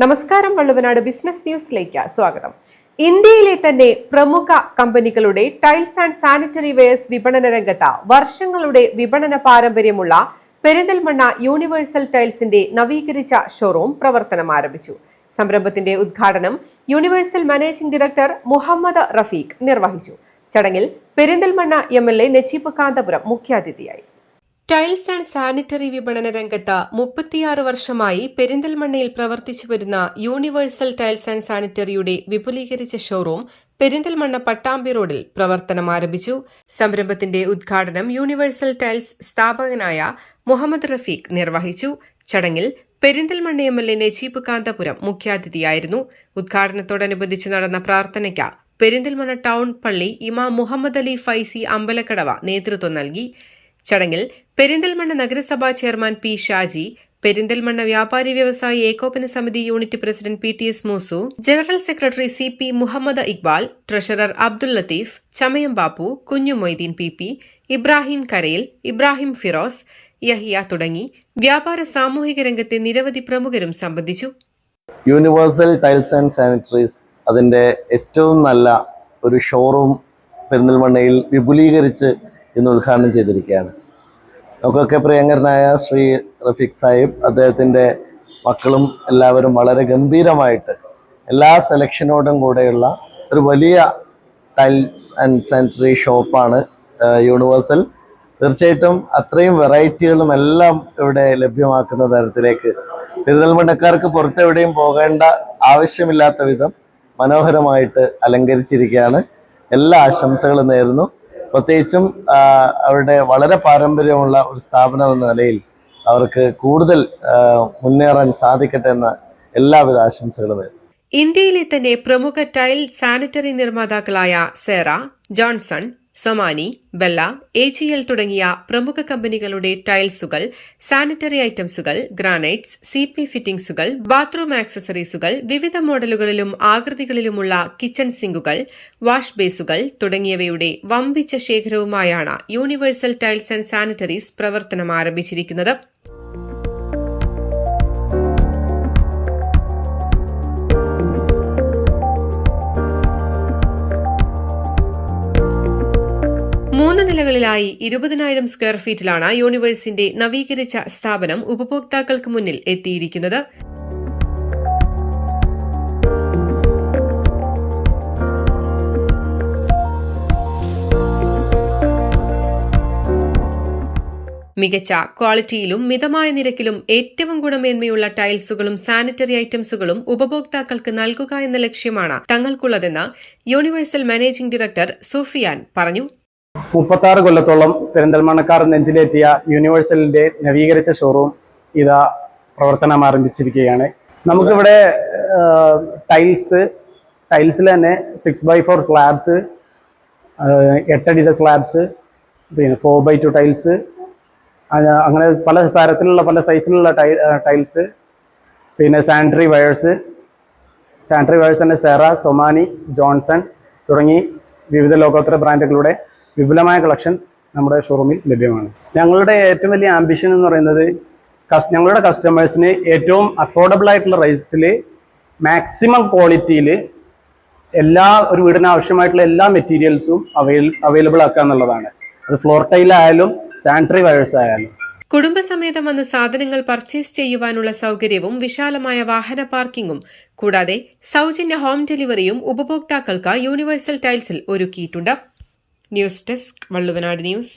നമസ്കാരം, വള്ളുവനാട് ബിസിനസ് ന്യൂസിലേക്ക് സ്വാഗതം. ഇന്ത്യയിലെ തന്നെ പ്രമുഖ കമ്പനികളുടെ ടൈൽസ് ആൻഡ് സാനിറ്ററി വെയർസ് വിപണന രംഗത്ത് വർഷങ്ങളുടെ വിപണന പാരമ്പര്യമുള്ള പെരിന്തൽമണ്ണ യൂണിവേഴ്സൽ ടൈൽസിന്റെ നവീകരിച്ച ഷോറൂം പ്രവർത്തനം ആരംഭിച്ചു. സംരംഭത്തിന്റെ ഉദ്ഘാടനം universal managing director Muhammad Rafiq നിർവഹിച്ചു. ചടങ്ങിൽ പെരിന്തൽമണ്ണ MLA നജീബ് കാന്തപുരം മുഖ്യാതിഥിയായി. ടൈൽസ് ആൻഡ് സാനിറ്ററി വിപണന രംഗത്ത് 36 വർഷമായി പെരിന്തൽമണ്ണയിൽ പ്രവർത്തിച്ചു വരുന്ന യൂണിവേഴ്സൽ ടൈൽസ് ആൻഡ് സാനിറ്ററിയുടെ വിപുലീകരിച്ച ഷോറൂം പെരിന്തൽമണ്ണ പട്ടാമ്പി റോഡിൽ പ്രവർത്തനം ആരംഭിച്ചു. സംരംഭത്തിന്റെ ഉദ്ഘാടനം യൂണിവേഴ്സൽ ടൈൽസ് സ്ഥാപകനായ മുഹമ്മദ് റഫീഖ് നിർവഹിച്ചു. ചടങ്ങിൽ പെരിന്തൽമണ്ണ MLA നജീബ് കാന്തപുരം മുഖ്യാതിഥിയായിരുന്നു. ഉദ്ഘാടനത്തോടനുബന്ധിച്ച് നടന്ന പ്രാർത്ഥനയ്ക്ക് പെരിന്തൽമണ്ണ ടൗൺ പള്ളി ഇമാം മുഹമ്മദ് അലി ഫൈസി അമ്പലക്കടവ നേതൃത്വം നൽകി. ചടങ്ങിൽ പെരിന്തൽമണ്ണ നഗരസഭാ ചെയർമാൻ P. ഷാജി, പെരിന്തൽമണ്ണ വ്യാപാരി വ്യവസായി ഏകോപന സമിതി unit president PTS Moosu, general secretary CP Muhammad Iqbal, treasurer Abdul Latheef, Chamayam Bappu, Kunju Moideen PP, Ibrahim കരയിൽ, ഇബ്രാഹിം ഫിറോസ്, യഹിയ തുടങ്ങി വ്യാപാര സാമൂഹിക രംഗത്തെ നിരവധി പ്രമുഖരും സംബന്ധിച്ചു. യൂണിവേഴ്സൽ ടൈൽസ് ആൻഡ് സാനിറ്ററീസ് അതിൻ്റെ ഏറ്റവും നല്ല ഒരു ഷോറൂം പെരിന്തൽമണ്ണയിൽ വിപുലീകരിച്ച് ഇന്ന് ഉദ്ഘാടനം ചെയ്തിരിക്കുകയാണ്. നമുക്കൊക്കെ പ്രിയങ്കരനായ ശ്രീ റഫീഖ് സാഹിബ്, അദ്ദേഹത്തിൻ്റെ മക്കളും എല്ലാവരും വളരെ ഗംഭീരമായിട്ട് എല്ലാ സെലക്ഷനോടും കൂടെയുള്ള ഒരു വലിയ ടൈൽസ് ആൻഡ് സാനിറ്ററി ഷോപ്പാണ് യൂണിവേഴ്സൽ. തീർച്ചയായിട്ടും അത്രയും വെറൈറ്റികളും എല്ലാം ഇവിടെ ലഭ്യമാക്കുന്ന തരത്തിലേക്ക് പെരിന്തൽമണ്ണക്കാർക്ക് പുറത്തെവിടെയും പോകേണ്ട ആവശ്യമില്ലാത്ത വിധം മനോഹരമായിട്ട് അലങ്കരിച്ചിരിക്കുകയാണ്. എല്ലാ ആശംസകളും നേരുന്നു. പ്രത്യേകിച്ചും അവരുടെ വളരെ പാരമ്പര്യമുള്ള ഒരു സ്ഥാപനം എന്ന നിലയിൽ അവർക്ക് കൂടുതൽ മുന്നേറാൻ സാധിക്കട്ടെ എന്ന എല്ലാവിധ ആശംസകളും നേരുന്നു. ഇന്ത്യയിലെ തന്നെ പ്രമുഖ ടൈൽ സാനിറ്ററി നിർമ്മാതാക്കളായ Cera, Johnson, Somany, Bella, AGL തുടങ്ങിയ പ്രമുഖ കമ്പനികളുടെ ടൈൽസുകൾ, സാനിറ്ററി ഐറ്റംസുകൾ, ഗ്രാനൈറ്റ്സ്, CP ഫിറ്റിംഗ്സുകൾ, ബാത്റൂം ആക്സസറീസുകൾ, വിവിധ മോഡലുകളിലും ആകൃതികളിലുമുള്ള കിച്ചൺ സിങ്കുകൾ, വാഷ് ബേസുകൾ തുടങ്ങിയവയുടെ വമ്പിച്ച ശേഖരവുമായാണ് യൂണിവേഴ്സൽ ടൈൽസ് ആൻഡ് സാനിറ്ററീസ് പ്രവർത്തനം ആരംഭിച്ചിരിക്കുന്നത്. മൂന്ന് നിലകളിലായി 20,000 സ്ക്വയർ ഫീറ്റിലാണ് യൂണിവേഴ്സിന്റെ നവീകരിച്ച സ്ഥാപനം ഉപഭോക്താക്കൾക്ക് മുന്നിൽ എത്തിയിരിക്കുന്നത്. മികച്ച ക്വാളിറ്റിയിലും മിതമായ നിരക്കിലും ഏറ്റവും ഗുണമേന്മയുള്ള ടൈൽസുകളും സാനിറ്ററി ഐറ്റംസുകളും ഉപഭോക്താക്കൾക്ക് നൽകുക എന്ന ലക്ഷ്യമാണ് തങ്ങൾക്കുള്ളതെന്ന് യൂണിവേഴ്സൽ മാനേജിംഗ് ഡയറക്ടർ സുഫിയാൻ പറഞ്ഞു. 36 കൊല്ലത്തോളം പെരിന്തൽമണ്ണക്കാർ നെഞ്ചിലേറ്റിയ യൂണിവേഴ്സലിന്റെ നവീകരിച്ച ഷോറൂം ഇതാ പ്രവർത്തനം ആരംഭിച്ചിരിക്കുകയാണ്. നമുക്കിവിടെ ടൈൽസിൽ തന്നെ 6x4 സ്ലാബ്സ്, 8 അടിയുടെ സ്ലാബ്സ്, പിന്നെ 4x2 ടൈൽസ്, അങ്ങനെ പല തരത്തിലുള്ള പല സൈസിലുള്ള ടൈൽസ്, പിന്നെ സാനിറ്ററി വയേഴ്സ് തന്നെ സെറ, സൊമാനി, ജോൺസൺ തുടങ്ങി വിവിധ ലോകോത്തര ബ്രാൻഡുകളുടെ വിപുലമായ കളക്ഷൻ നമ്മുടെ ഷോറൂമിൽ ലഭ്യമാണ്. ഞങ്ങളുടെ ഏറ്റവും വലിയ ആംബിഷൻ എന്ന് പറയുന്നത് ഞങ്ങളുടെ കസ്റ്റമേഴ്സിന് ഏറ്റവും അഫോർഡബിൾ ആയിട്ടുള്ള റേറ്റിൽ മാക്സിമം ക്വാളിറ്റിയിൽ ഒരു വീടിന് ആവശ്യമായിട്ടുള്ള എല്ലാ മെറ്റീരിയൽസും അവൈലബിൾ ആക്കുക എന്നുള്ളതാണ്. അത് ഫ്ലോർ ടൈൽ ആയാലും സാനിറ്ററി വയേഴ്സ് ആയാലും. കുടുംബസമേതം വന്ന് സാധനങ്ങൾ പർച്ചേസ് ചെയ്യുവാനുള്ള സൗകര്യവും വിശാലമായ വാഹന പാർക്കിംഗും കൂടാതെ സൗജന്യ ഹോം ഡെലിവറിയും ഉപഭോക്താക്കൾക്ക് യൂണിവേഴ്സൽ ടൈൽസിൽ ഒരുക്കിയിട്ടുണ്ട്. News desk, Valluvanad news.